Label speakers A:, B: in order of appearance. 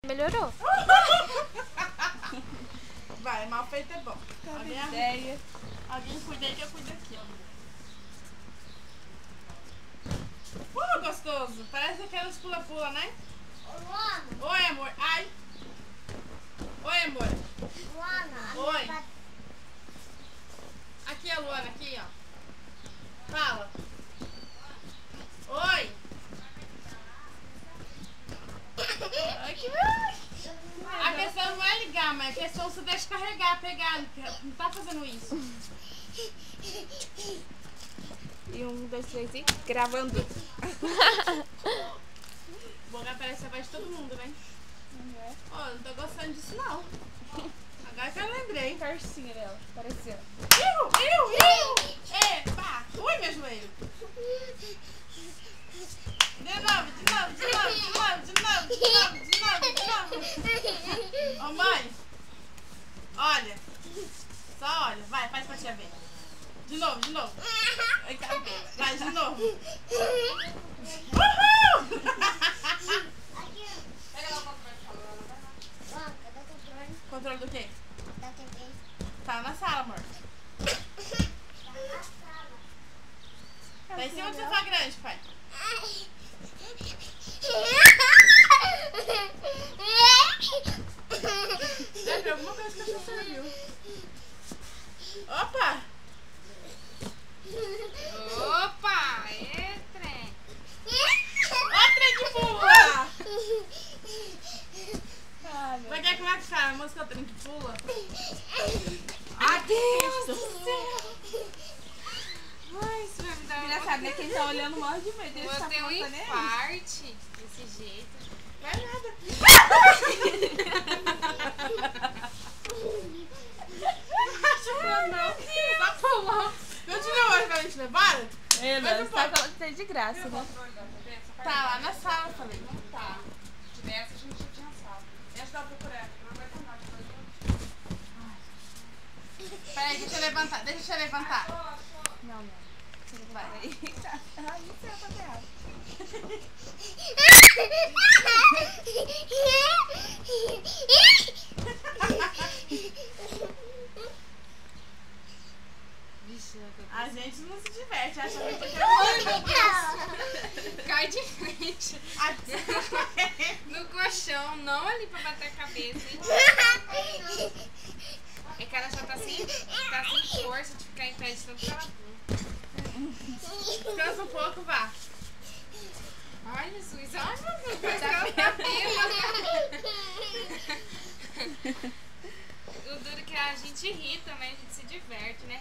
A: Melhorou.
B: Vai, mal feito é bom. Alguém cuida aí que eu cuido aqui, ó. Gostoso. Parece aquelas pula-pula, né? Oi, amor. Ai. Oi, amor. Oi. Aqui a Luana, aqui, ó. Fala. Oi. Ai, que... A questão não é ligar, mas a questão você deixa carregar, pegar. Não tá fazendo isso.
A: E 1, 2, 3 e gravando.
B: Bom, aparece a voz de todo mundo, né? Ó, não tô gostando disso, não. Agora que eu lembrei.
A: Carcinha dela, apareceu.
B: Epa! Ui, meu joelho. De novo. Ô, mãe. Olha. Só olha. Vai, faz pra tia ver. De novo. Vai, de novo. Uhul! Pega lá o controle. Controle do quê?
C: Da TV.
B: Tá na sala, amor.
C: Tá na sala.
B: Tá em cima do sofá grande, pai. Deve ter alguma coisa que a senhora viu. Opa!
A: Opa! É trem.
B: Ó, trem que pula! Vai querer como é que fala? A música Trem que pula?
A: Ai, Deus do céu! Ai, isso vai me dar
D: Filha, sabe, né? Quem tá olhando morre de medo. Ele
A: Vou
D: tá
A: ter um
D: falando, né?
A: infarte desse jeito.
B: Vai nada. Só pulou. Continua hoje pra gente levar?
D: Você tá falando que tá de graça, né?
B: Tá lá na sala, falei.
A: Não tá. Se tivesse, a gente já tinha salvo.
B: Deixa eu procurar. Não vai contar. Peraí, deixa eu levantar.
D: Não.
B: Vai.
D: Ai, não sei fazer errado. A gente não se diverte, acha que
A: Cai de frente. No colchão, não ali pra bater a cabeça, hein? É que ela já tá sem força de ficar em pé de tanto que ela pula.
B: Descansa um pouco, vá.
A: Ai, Jesus. Ai, meu Deus. Tá bêbada. O duro que a gente ri também, a gente se diverte, né?